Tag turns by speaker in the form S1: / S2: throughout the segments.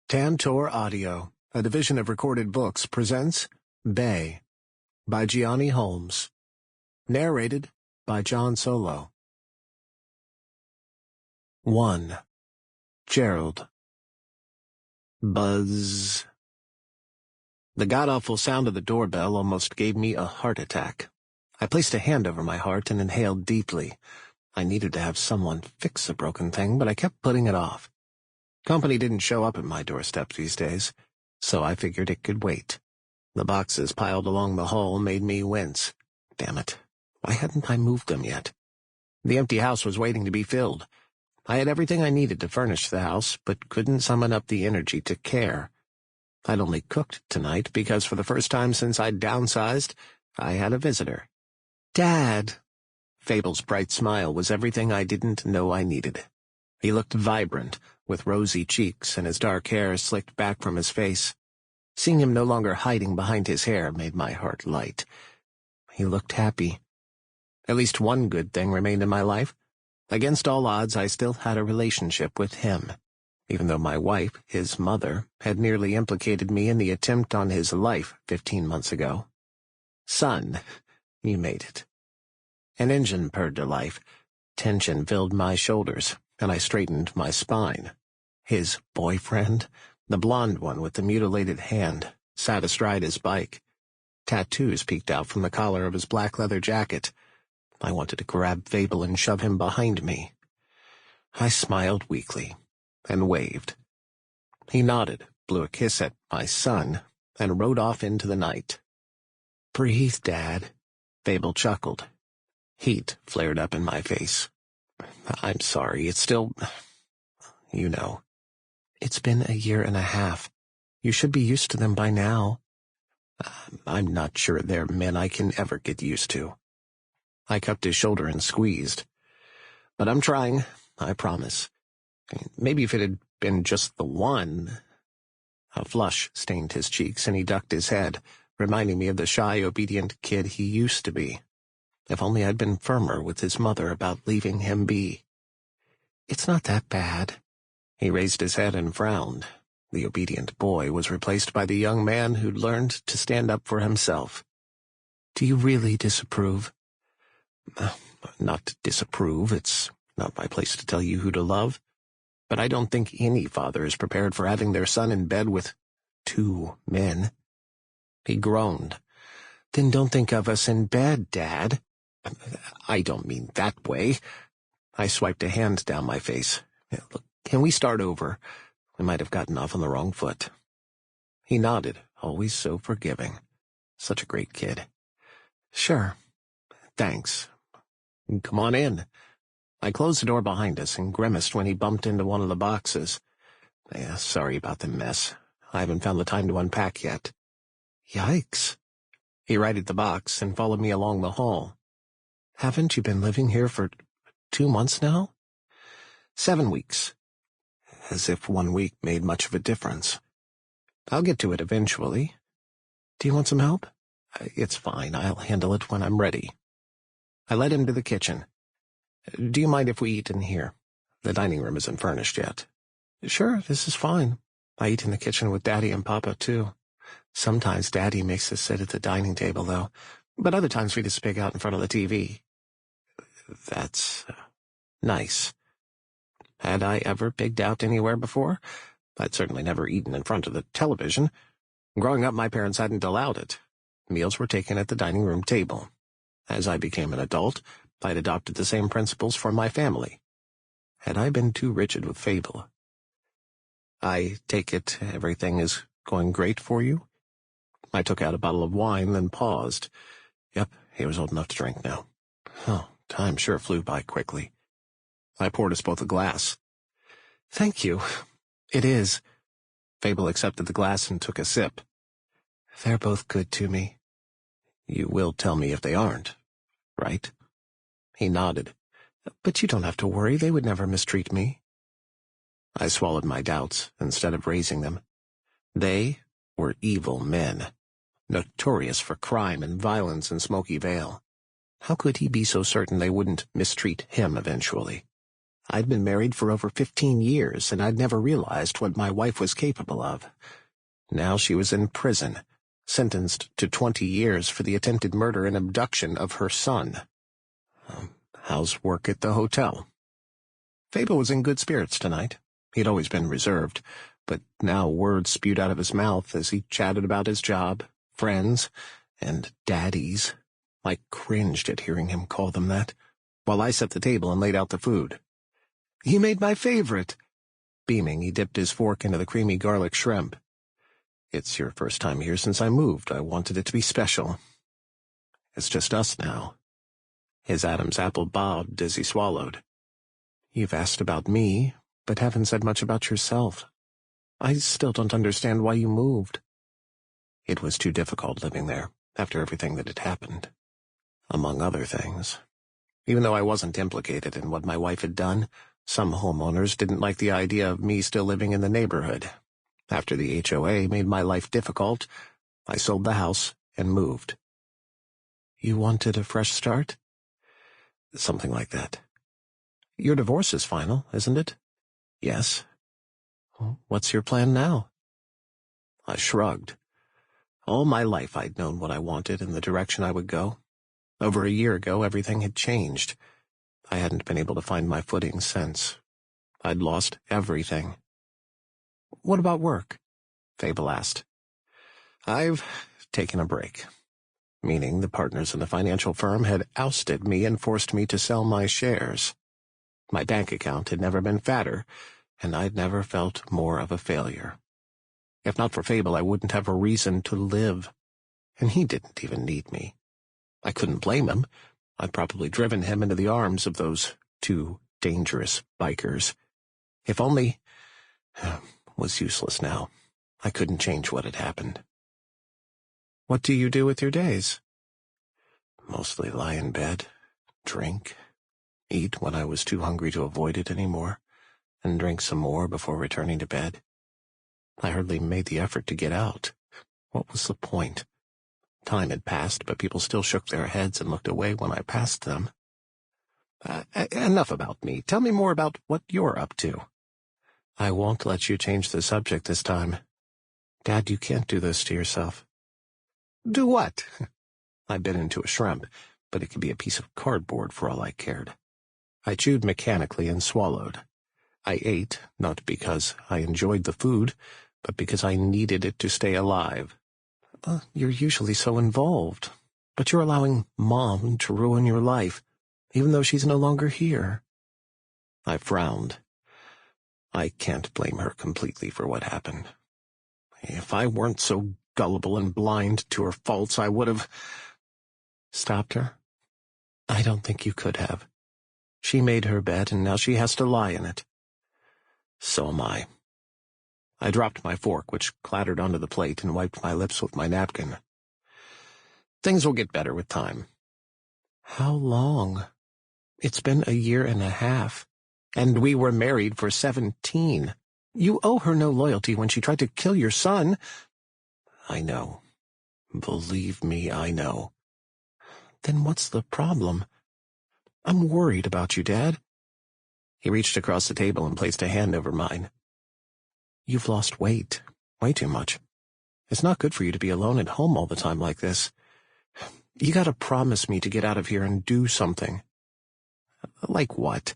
S1: Tantor Audio, a division of Recorded Books, presents Bay by Gianni Holmes. Narrated by John Solo. 1. Gerald. Buzz. The god-awful sound of the doorbell almost gave me a heart attack. I placed a hand over my heart and inhaled deeply. I needed to have someone fix the broken thing, but I kept putting it off. Company didn't show up at my doorstep these days, so I figured it could wait. The boxes piled along the hall made me wince. Damn it, why hadn't I moved them yet? The empty house was waiting to be filled. I had everything I needed to furnish the house, but couldn't summon up the energy to care. I'd only cooked tonight because for the first time since I'd downsized, I had a visitor. Dad! Fable's bright smile was everything I didn't know I needed. He looked vibrant, with rosy cheeks and his dark hair slicked back from his face. Seeing him no longer hiding behind his hair made my heart light. He looked happy. At least one good thing remained in my life. Against all odds, I still had a relationship with him, even though my wife, his mother, had nearly implicated me in the attempt on his life 15 months ago. Son, you made it. An engine purred to life. Tension filled my shoulders, and I straightened my spine. His boyfriend, the blonde one with the mutilated hand, sat astride his bike. Tattoos peeked out from the collar of his black leather jacket. I wanted to grab Fable and shove him behind me. I smiled weakly and waved. He nodded, blew a kiss at my son, and rode off into the night. Breathe, Dad, Fable chuckled. Heat flared up in my face. I'm sorry, it's still... you know. It's been 1.5 years. You should be used to them by now. I'm not sure they're men I can ever get used to. I cupped his shoulder and squeezed. But I'm trying, I promise. Maybe if it had been just the one... A flush stained his cheeks and he ducked his head, reminding me of the shy, obedient kid he used to be. If only I'd been firmer with his mother about leaving him be. It's not that bad. He raised his head and frowned. The obedient boy was replaced by the young man who'd learned to stand up for himself. Do you really disapprove? Not disapprove. It's not my place to tell you who to love. But I don't think any father is prepared for having their son in bed with 2 men. He groaned. Then don't think of us in bed, Dad. I don't mean that way. I swiped a hand down my face. Look, can we start over? We might have gotten off on the wrong foot. He nodded, always so forgiving. Such a great kid. Sure. Thanks. Come on in. I closed the door behind us and grimaced when he bumped into one of the boxes. Sorry about the mess. I haven't found the time to unpack yet. Yikes. He righted the box and followed me along the hall. Haven't you been living here for 2 months now? 7 weeks. As if 1 week made much of a difference. I'll get to it eventually. Do you want some help? It's fine. I'll handle it when I'm ready. I led him to the kitchen. Do you mind if we eat in here? The dining room isn't furnished yet. Sure, this is fine. I eat in the kitchen with Daddy and Papa, too. Sometimes Daddy makes us sit at the dining table, though, but other times we just pig out in front of the TV. That's nice. Had I ever pigged out anywhere before? I'd certainly never eaten in front of the television. Growing up, my parents hadn't allowed it. Meals were taken at the dining room table. As I became an adult, I'd adopted the same principles for my family. Had I been too rigid with Fable? I take it everything is going great for you? I took out a bottle of wine, then paused. Yep, he was old enough to drink now. Oh, time sure flew by quickly. I poured us both a glass. Thank you. It is. Fable accepted the glass and took a sip. They're both good to me. You will tell me if they aren't, right? He nodded. But you don't have to worry. They would never mistreat me. I swallowed my doubts instead of raising them. They were evil men, notorious for crime and violence in Smoky Vale. How could he be so certain they wouldn't mistreat him eventually? I'd been married for over 15 years, and I'd never realized what my wife was capable of. Now she was in prison, sentenced to 20 years for the attempted murder and abduction of her son. How's work at the hotel? Fable was in good spirits tonight. He'd always been reserved, but now words spewed out of his mouth as he chatted about his job, friends, and daddies. I cringed at hearing him call them that, while I set the table and laid out the food. "You made my favorite." Beaming, he dipped his fork into the creamy garlic shrimp. "It's your first time here since I moved. I wanted it to be special. It's just us now." His Adam's apple bobbed as he swallowed. "You've asked about me, but haven't said much about yourself. I still don't understand why you moved." It was too difficult living there, after everything that had happened. Among other things. Even though I wasn't implicated in what my wife had done, some homeowners didn't like the idea of me still living in the neighborhood. After the HOA made my life difficult, I sold the house and moved. "You wanted a fresh start?" "Something like that." "Your divorce is final, isn't it?" "Yes." "Well, what's your plan now?" I shrugged. All my life I'd known what I wanted and the direction I would go. Over a year ago, everything had changed. I hadn't been able to find my footing since. I'd lost everything. "What about work?" Fable asked. "I've taken a break," meaning the partners in the financial firm had ousted me and forced me to sell my shares. My bank account had never been fatter, and I'd never felt more of a failure. If not for Fable, I wouldn't have a reason to live, and he didn't even need me. I couldn't blame him. I'd probably driven him into the arms of those two dangerous bikers. If only... was useless now. I couldn't change what had happened. "What do you do with your days?" "Mostly lie in bed, drink, eat when I was too hungry to avoid it anymore, and drink some more before returning to bed. I hardly made the effort to get out. What was the point? Time had passed, but people still shook their heads and looked away when I passed them. Enough about me. Tell me more about what you're up to." "I won't let you change the subject this time. Dad, you can't do this to yourself." "Do what?" I bit into a shrimp, but it could be a piece of cardboard for all I cared. I chewed mechanically and swallowed. I ate, not because I enjoyed the food, but because I needed it to stay alive. "You're usually so involved, but you're allowing Mom to ruin your life, even though she's no longer here." I frowned. I can't blame her completely for what happened. If I weren't so gullible and blind to her faults, I would have... Stopped her? I don't think you could have. She made her bed, and now she has to lie in it. So am I. I dropped my fork, which clattered onto the plate, and wiped my lips with my napkin. Things will get better with time. How long? It's been 1.5 years, and we were married for 17. You owe her no loyalty when she tried to kill your son. I know. Believe me, I know. Then what's the problem? I'm worried about you, Dad. He reached across the table and placed a hand over mine. You've lost weight, way too much. It's not good for you to be alone at home all the time like this. You gotta promise me to get out of here and do something. Like what?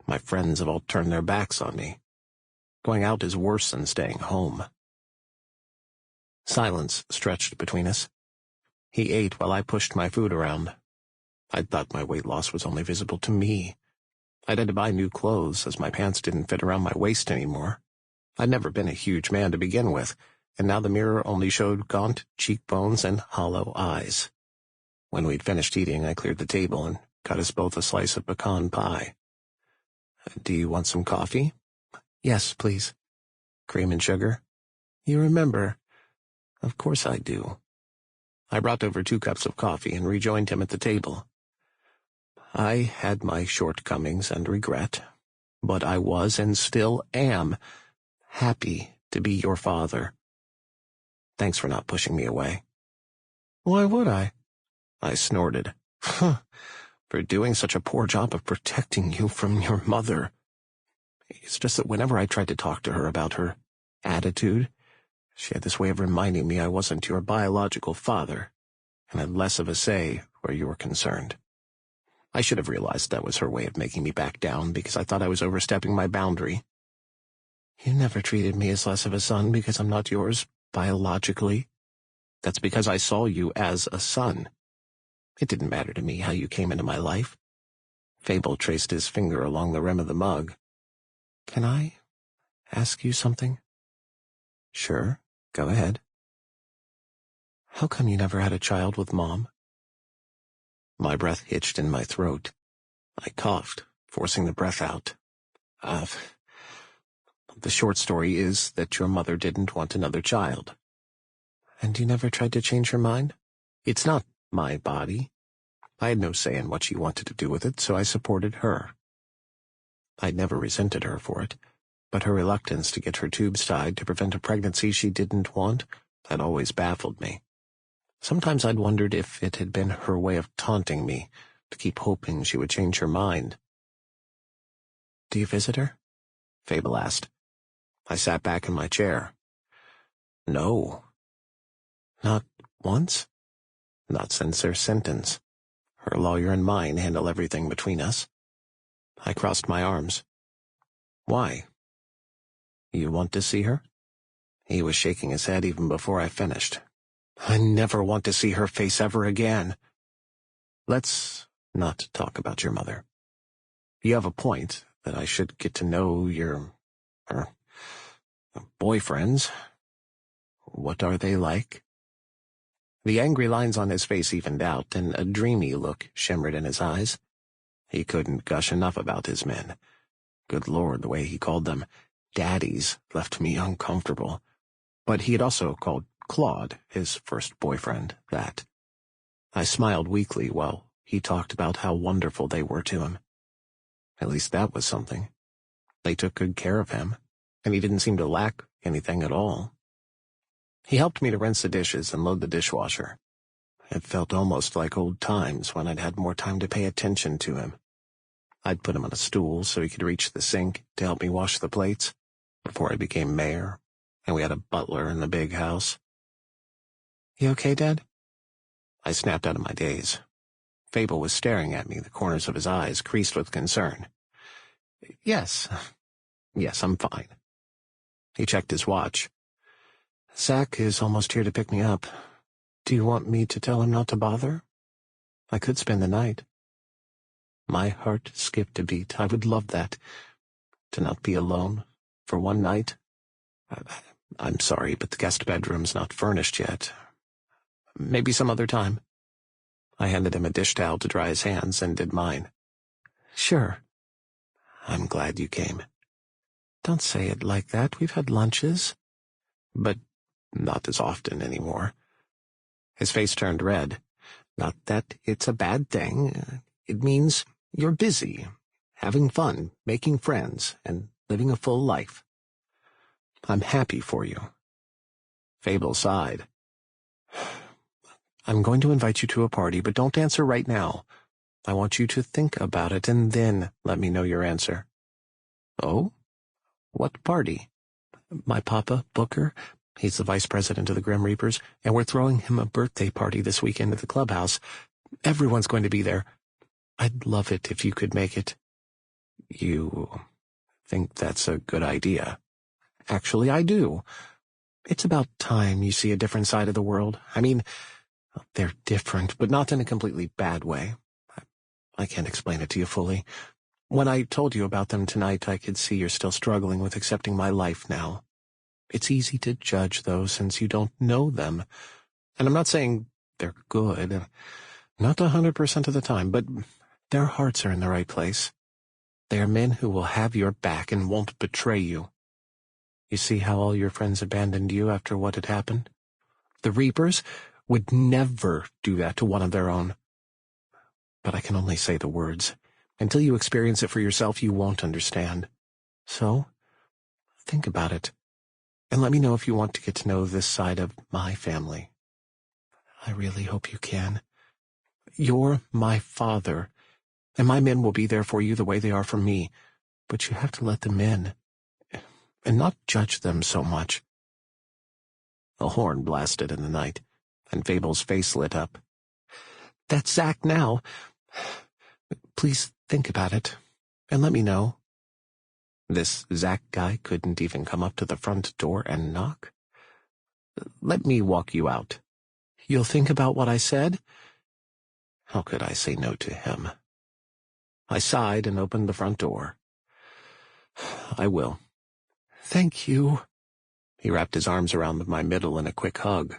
S1: My friends have all turned their backs on me. Going out is worse than staying home. Silence stretched between us. He ate while I pushed my food around. I'd thought my weight loss was only visible to me. I'd had to buy new clothes, as my pants didn't fit around my waist anymore. I'd never been a huge man to begin with, and now the mirror only showed gaunt cheekbones and hollow eyes. When we'd finished eating, I cleared the table and got us both a slice of pecan pie. Do you want some coffee? Yes, please. Cream and sugar? You remember. Of course I do. I brought over 2 cups of coffee and rejoined him at the table. I had my shortcomings and regret, but I was and still am happy to be your father. Thanks for not pushing me away. Why would I? I snorted. for doing such a poor job of protecting you from your mother. It's just that whenever I tried to talk to her about her attitude, she had this way of reminding me I wasn't your biological father, and had less of a say where you were concerned. I should have realized that was her way of making me back down, because I thought I was overstepping my boundary. You never treated me as less of a son because I'm not yours biologically. That's because I saw you as a son. It didn't matter to me how you came into my life. Fable traced his finger along the rim of the mug. Can I ask you something? Sure, go ahead. How come you never had a child with Mom? My breath hitched in my throat. I coughed, forcing the breath out. The short story is that your mother didn't want another child. And you never tried to change her mind? It's not my body. I had no say in what she wanted to do with it, so I supported her. I'd never resented her for it, but her reluctance to get her tubes tied to prevent a pregnancy she didn't want had always baffled me. Sometimes I'd wondered if it had been her way of taunting me, to keep hoping she would change her mind. Do you visit her? Fable asked. I sat back in my chair. No. Not once? Not since their sentence. Her lawyer and mine handle everything between us. I crossed my arms. Why? You want to see her? He was shaking his head even before I finished. I never want to see her face ever again. Let's not talk about your mother. You have a point that I should get to know your boyfriends. What are they like? The angry lines on his face evened out, and a dreamy look shimmered in his eyes. He couldn't gush enough about his men. Good Lord, the way he called them daddies left me uncomfortable. But he had also called Claude, his first boyfriend, that. I smiled weakly while he talked about how wonderful they were to him. At least that was something. They took good care of him, and he didn't seem to lack anything at all. He helped me to rinse the dishes and load the dishwasher. It felt almost like old times when I'd had more time to pay attention to him. I'd put him on a stool so he could reach the sink to help me wash the plates before I became mayor, and we had a butler in the big house. You okay, Dad? I snapped out of my daze. Fable was staring at me, the corners of his eyes creased with concern. Yes, I'm fine. He checked his watch. Zach is almost here to pick me up. Do you want me to tell him not to bother? I could spend the night. My heart skipped a beat. I would love that. To not be alone for one night. I'm sorry, but the guest bedroom's not furnished yet. Maybe some other time. I handed him a dish towel to dry his hands and did mine. Sure. I'm glad you came. Don't say it like that. We've had lunches. But not as often anymore. His face turned red. Not that it's a bad thing. It means you're busy, having fun, making friends, and living a full life. I'm happy for you. Fable sighed. I'm going to invite you to a party, but don't answer right now. I want you to think about it and then let me know your answer. Oh? What party? My papa, Booker. He's the vice president of the Grim Reapers, and we're throwing him a birthday party this weekend at the clubhouse. Everyone's going to be there. I'd love it if you could make it. You think that's a good idea? Actually, I do. It's about time you see a different side of the world. I mean, they're different, but not in a completely bad way. I can't explain it to you fully. When I told you about them tonight, I could see you're still struggling with accepting my life now. It's easy to judge, though, since you don't know them. And I'm not saying they're good, not 100% of the time, but their hearts are in the right place. They are men who will have your back and won't betray you. You see how all your friends abandoned you after what had happened? The Reapers would never do that to one of their own. But I can only say the words. Until you experience it for yourself, you won't understand. So, think about it. And let me know if you want to get to know this side of my family. I really hope you can. You're my father, And my men will be there for you the way they are for me, but you have to let them in, and not judge them so much." A horn blasted in the night, and Fable's face lit up. "That's Zach now. Please think about it, and let me know." This Zach guy couldn't even come up to the front door and knock? "Let me walk you out. You'll think about what I said?" How could I say no to him? I sighed and opened the front door. "I will." "Thank you." He wrapped his arms around my middle in a quick hug.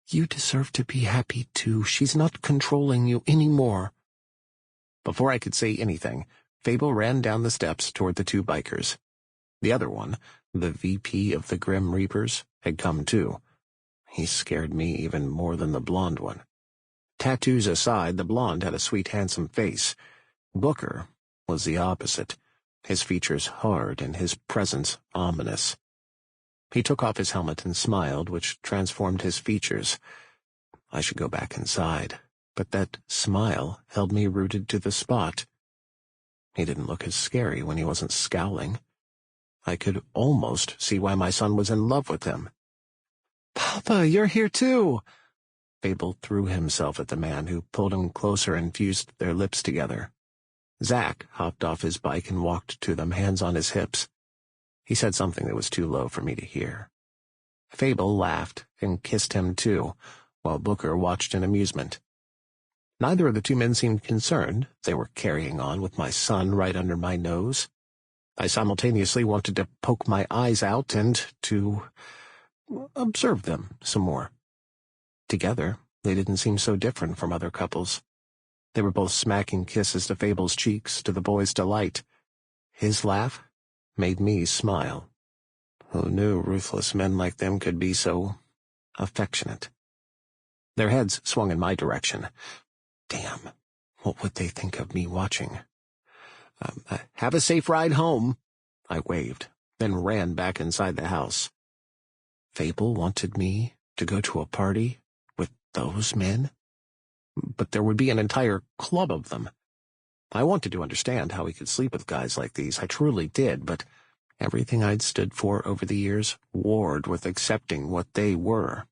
S1: "You deserve to be happy, too. She's not controlling you anymore." Before I could say anything, Fable ran down the steps toward the two bikers. The other one, the VP of the Grim Reapers, had come too. He scared me even more than the blonde one. Tattoos aside, the blonde had a sweet, handsome face. Booker was the opposite, his features hard and his presence ominous. He took off his helmet and smiled, which transformed his features. I should go back inside, but that smile held me rooted to the spot. He didn't look as scary when he wasn't scowling. I could almost see why my son was in love with him. "Papa, you're here too!" Fable threw himself at the man, who pulled him closer and fused their lips together. Zach hopped off his bike and walked to them, hands on his hips. He said something that was too low for me to hear. Fable laughed and kissed him too, while Booker watched in amusement. Neither of the two men seemed concerned. They were carrying on with my son right under my nose. I simultaneously wanted to poke my eyes out and to observe them some more. Together, they didn't seem so different from other couples. They were both smacking kisses to Fable's cheeks, to the boy's delight. His laugh made me smile. Who knew ruthless men like them could be so affectionate? Their heads swung in my direction. Damn, what would they think of me watching? "Have a safe ride home," I waved, then ran back inside the house. Fable wanted me to go to a party with those men? But there would be an entire club of them. I wanted to understand how he could sleep with guys like these. I truly did, but everything I'd stood for over the years warred with accepting what they were.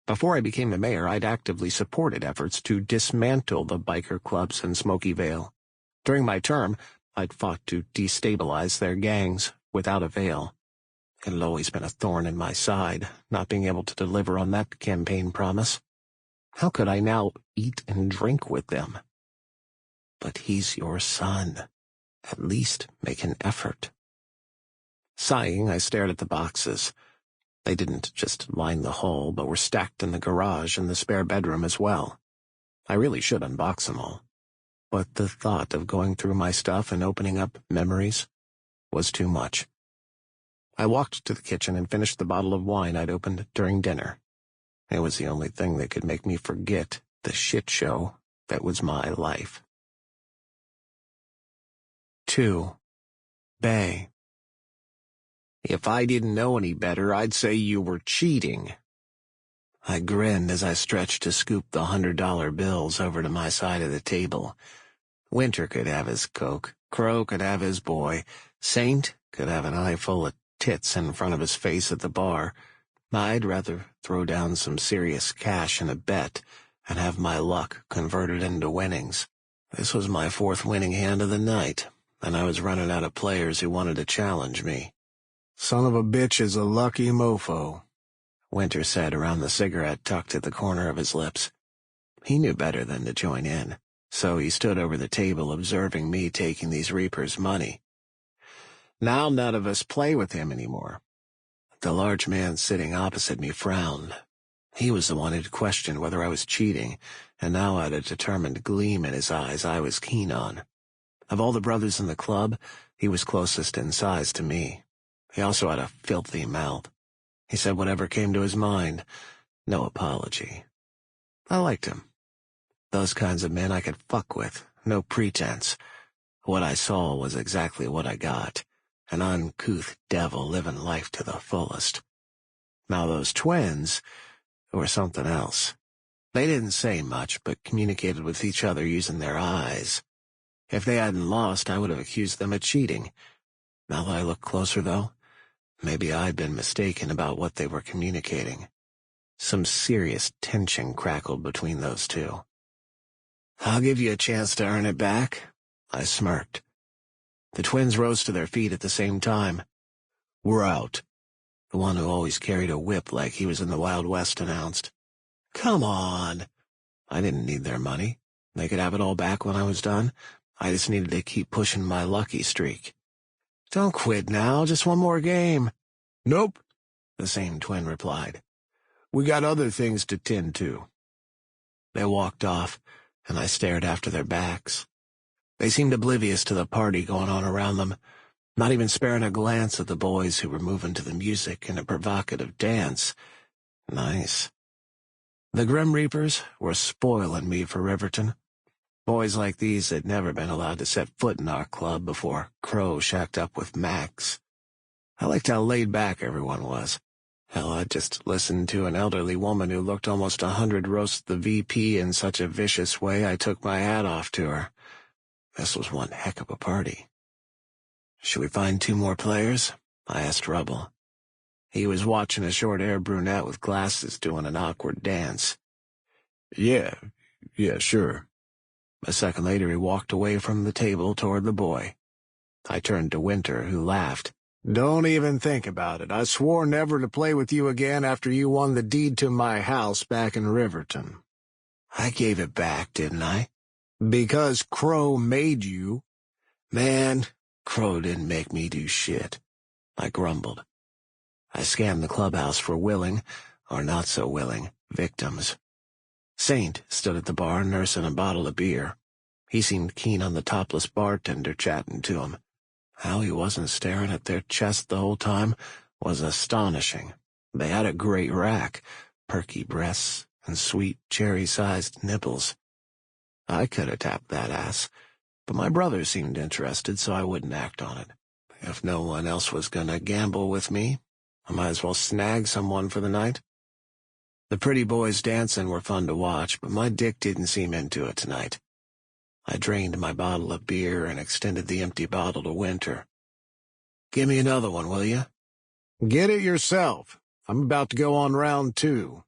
S1: Before I became the mayor, I'd actively supported efforts to dismantle the biker clubs in Smoky Vale. During my term, I'd fought to destabilize their gangs without avail. It had always been a thorn in my side, not being able to deliver on that campaign promise. How could I now eat and drink with them? But he's your son. At least make an effort. Sighing, I stared at the boxes. They didn't just line the hall, but were stacked in the garage and the spare bedroom as well. I really should unbox them all. But the thought of going through my stuff and opening up memories was too much. I walked to the kitchen and finished the bottle of wine I'd opened during dinner. It was the only thing that could make me forget the shit show that was my life. 2. Bay. "If I didn't know any better, I'd say you were cheating." I grinned as I stretched to scoop the $100 bills over to my side of the table. Winter could have his Coke, Crow could have his boy, Saint could have an eye full of tits in front of his face at the bar. I'd rather throw down some serious cash in a bet and have my luck converted into winnings. This was my 4th winning hand of the night, and I was running out of players who wanted to challenge me. "Son of a bitch is a lucky mofo," Winter said around the cigarette tucked at the corner of his lips. He knew better than to join in, so he stood over the table observing me taking these reapers' money. Now none of us play with him anymore. The large man sitting opposite me frowned. He was the one who'd questioned whether I was cheating, and now had a determined gleam in his eyes I was keen on. Of all the brothers in the club, he was closest in size to me. He also had a filthy mouth. He said whatever came to his mind. No apology. I liked him. Those kinds of men I could fuck with, no pretense. What I saw was exactly what I got. An uncouth devil living life to the fullest. Now those twins were something else. They didn't say much, but communicated with each other using their eyes. If they hadn't lost, I would have accused them of cheating. Now that I look closer, though, maybe I'd been mistaken about what they were communicating. Some serious tension crackled between those two. "I'll give you a chance to earn it back," I smirked. The twins rose to their feet at the same time. "We're out," the one who always carried a whip like he was in the Wild West announced. "Come on." I didn't need their money. They could have it all back when I was done. I just needed to keep pushing my lucky streak. "Don't quit now, just one more game." "Nope," the same twin replied. "We got other things to tend to." They walked off, and I stared after their backs. They seemed oblivious to the party going on around them, not even sparing a glance at the boys who were moving to the music in a provocative dance. Nice. The Grim Reapers were spoiling me for Riverton. Boys like these had never been allowed to set foot in our club before Crow shacked up with Max. I liked how laid back everyone was. Hell, I'd just listened to an elderly woman who looked almost 100 roast the VP in such a vicious way I took my hat off to her. This was one heck of a party. "Should we find 2 more players?" I asked Rubble. He was watching a short-haired brunette with glasses doing an awkward dance. Yeah, sure." A second later, he walked away from the table toward the boy. I turned to Winter, who laughed. "Don't even think about it. I swore never to play with you again after you won the deed to my house back in Riverton." "I gave it back, didn't I?" "Because Crow made you." "Man, Crow didn't make me do shit," I grumbled. I scanned the clubhouse for willing, or not so willing, victims. Saint stood at the bar nursing a bottle of beer. He seemed keen on the topless bartender chatting to him. How he wasn't staring at their chest the whole time was astonishing. They had a great rack, perky breasts and sweet cherry-sized nipples. I could have tapped that ass, but my brother seemed interested, so I wouldn't act on it. If no one else was gonna gamble with me, I might as well snag someone for the night. The pretty boys dancing were fun to watch, but my dick didn't seem into it tonight. I drained my bottle of beer and extended the empty bottle to Winter. "Give me another one, will you?" "Get it yourself. I'm about to go on round 2.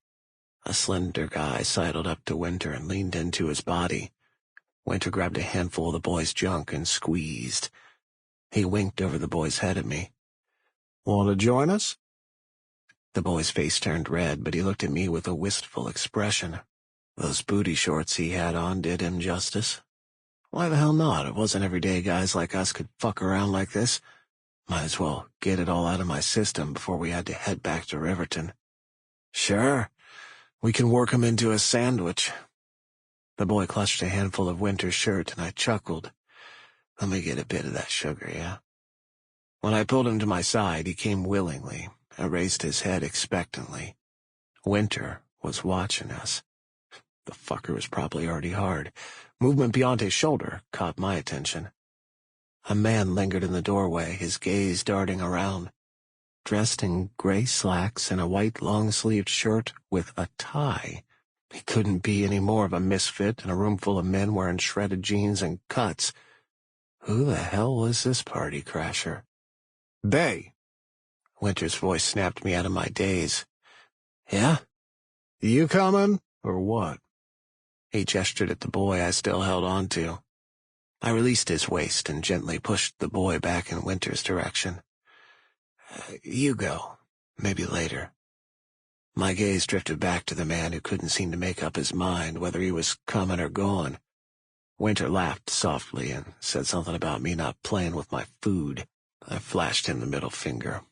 S1: A slender guy sidled up to Winter and leaned into his body. Winter grabbed a handful of the boy's junk and squeezed. He winked over the boy's head at me. "Want to join us?" The boy's face turned red, but he looked at me with a wistful expression. Those booty shorts he had on did him justice. Why the hell not? It wasn't every day guys like us could fuck around like this. Might as well get it all out of my system before we had to head back to Riverton. "Sure. We can work 'em into a sandwich." The boy clutched a handful of Winter's shirt, and I chuckled. "Let me get a bit of that sugar, yeah?" When I pulled him to my side, he came willingly and raised his head expectantly. Winter was watching us. The fucker was probably already hard. Movement beyond his shoulder caught my attention. A man lingered in the doorway, his gaze darting around. Dressed in gray slacks and a white long-sleeved shirt with a tie. He couldn't be any more of a misfit in a room full of men wearing shredded jeans and cuts. Who the hell was this party crasher? "Bay." Winter's voice snapped me out of my daze. "Yeah? You coming, or what?" He gestured at the boy I still held on to. I released his waist and gently pushed the boy back in Winter's direction. "You go. Maybe later." My gaze drifted back to the man who couldn't seem to make up his mind whether he was coming or going. Winter laughed softly and said something about me not playing with my food. I flashed him the middle finger.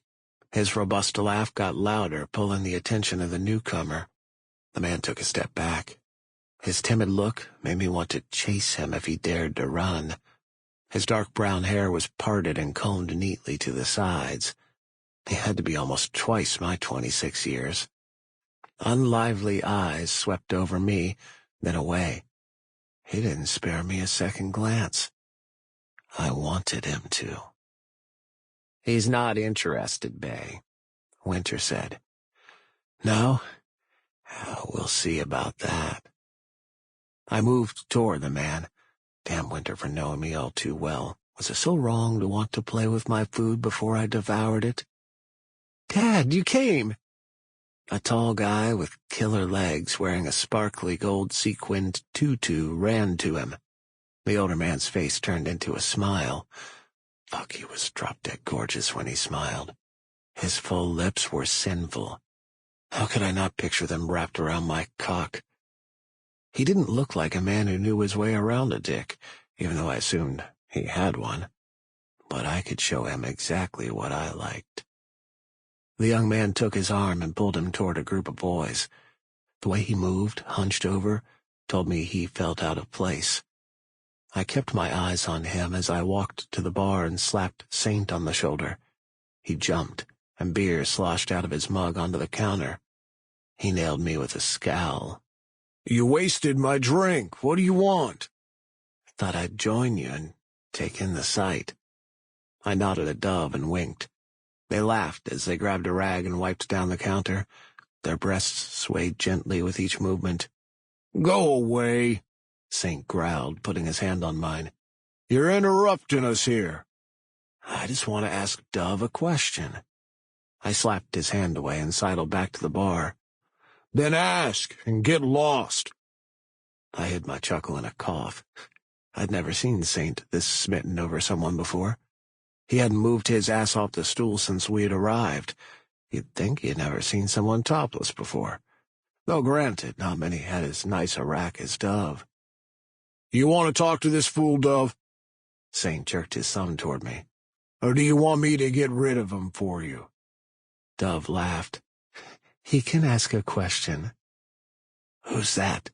S1: His robust laugh got louder, pulling the attention of the newcomer. The man took a step back. His timid look made me want to chase him if he dared to run. His dark brown hair was parted and combed neatly to the sides. He had to be almost twice my 26 years. Unlively eyes swept over me, then away. He didn't spare me a second glance. I wanted him to. "He's not interested, Bay," Winter said. "No? We'll see about that." I moved toward the man. Damn Winter for knowing me all too well. Was it so wrong to want to play with my food before I devoured it? "Dad, you came!" A tall guy with killer legs wearing a sparkly gold sequined tutu ran to him. The older man's face turned into a smile. Fuck, he was drop-dead gorgeous when he smiled. His full lips were sinful. How could I not picture them wrapped around my cock? He didn't look like a man who knew his way around a dick, even though I assumed he had one. But I could show him exactly what I liked. The young man took his arm and pulled him toward a group of boys. The way he moved, hunched over, told me he felt out of place. I kept my eyes on him as I walked to the bar and slapped Saint on the shoulder. He jumped, and beer sloshed out of his mug onto the counter. He nailed me with a scowl. "You wasted my drink. What do you want?" "Thought I'd join you and take in the sight." I nodded at Dove and winked. They laughed as they grabbed a rag and wiped down the counter. Their breasts swayed gently with each movement. "Go away," Saint growled, putting his hand on mine. "You're interrupting us here." "I just want to ask Dove a question." I slapped his hand away and sidled back to the bar. "Then ask and get lost." I hid my chuckle in a cough. I'd never seen Saint this smitten over someone before. He hadn't moved his ass off the stool since we had arrived. You'd think he had never seen someone topless before. Though granted, not many had as nice a rack as Dove. "You want to talk to this fool, Dove?" Saint jerked his thumb toward me. "Or do you want me to get rid of him for you?" Dove laughed. "He can ask a question." "Who's that?"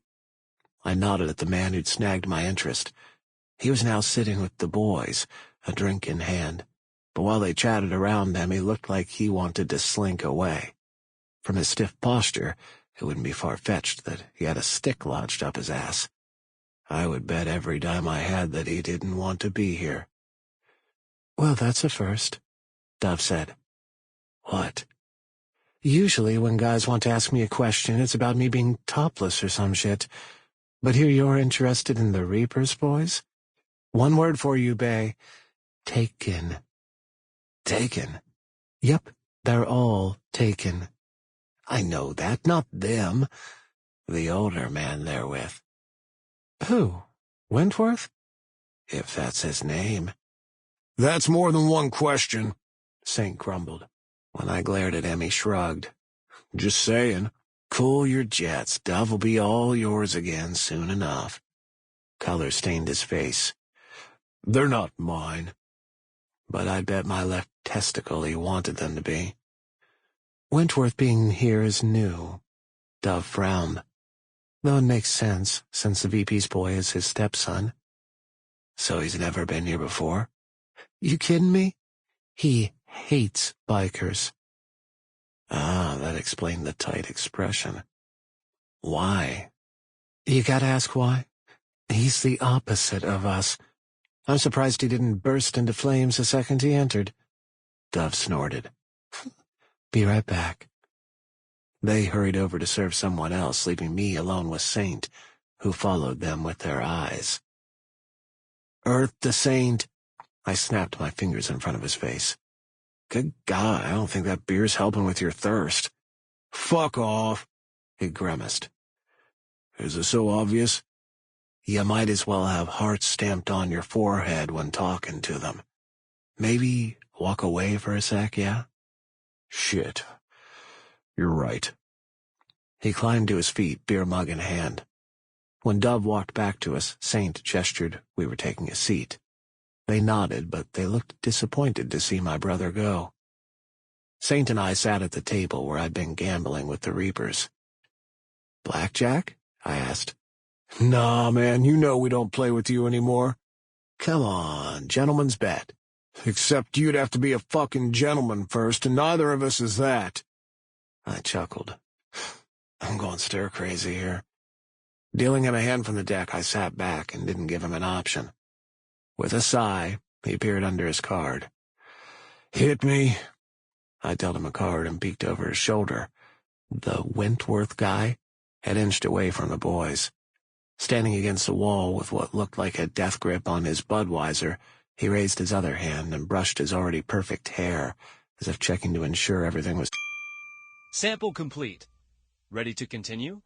S1: I nodded at the man who'd snagged my interest. He was now sitting with the boys, a drink in hand, but while they chatted around him, he looked like he wanted to slink away. From his stiff posture, it wouldn't be far-fetched that he had a stick lodged up his ass. I would bet every dime I had that he didn't want to be here. "Well, that's a first," Dove said. "What?" "Usually when guys want to ask me a question, it's about me being topless or some shit. But here you're interested in the Reapers, boys? One word for you, Bay. Taken." "Taken?" "Yep, they're all taken." "I know that, not them. The older man they're with." "Who? Wentworth?" "If that's his name." "That's more than one question," Saint grumbled. When I glared at him, he shrugged. "Just saying. Cool your jets. Dove will be all yours again soon enough." Color stained his face. "They're not mine." But I bet my left testicle he wanted them to be. "Wentworth being here is new." Dove frowned. "Though it makes sense, since the VP's boy is his stepson." "So he's never been here before?" "You kidding me? He hates bikers." Ah, that explained the tight expression. "Why?" "You gotta ask why. He's the opposite of us. I'm surprised he didn't burst into flames the second he entered." Dove snorted. "Be right back." They hurried over to serve someone else, leaving me alone with Saint, who followed them with their eyes. "Earth to Saint!" I snapped my fingers in front of his face. "Good God, I don't think that beer's helping with your thirst." "Fuck off," he grimaced. "Is it so obvious?" "You might as well have hearts stamped on your forehead when talking to them. Maybe walk away for a sec, yeah?" "Shit. You're right." He climbed to his feet, beer mug in hand. When Dove walked back to us, Saint gestured we were taking a seat. They nodded, but they looked disappointed to see my brother go. Saint and I sat at the table where I'd been gambling with the Reapers. "Blackjack?" I asked. "Nah, man, you know we don't play with you anymore." "Come on, gentleman's bet." "Except you'd have to be a fucking gentleman first, and neither of us is that." I chuckled. I'm going stir-crazy here. Dealing him a hand from the deck, I sat back and didn't give him an option. With a sigh, he peered under his card. "Hit me." I dealt him a card and peeked over his shoulder. The Wentworth guy had inched away from the boys. Standing against a wall with what looked like a death grip on his Budweiser, he raised his other hand and brushed his already perfect hair, as if checking to ensure everything was...
S2: Sample complete. Ready to continue?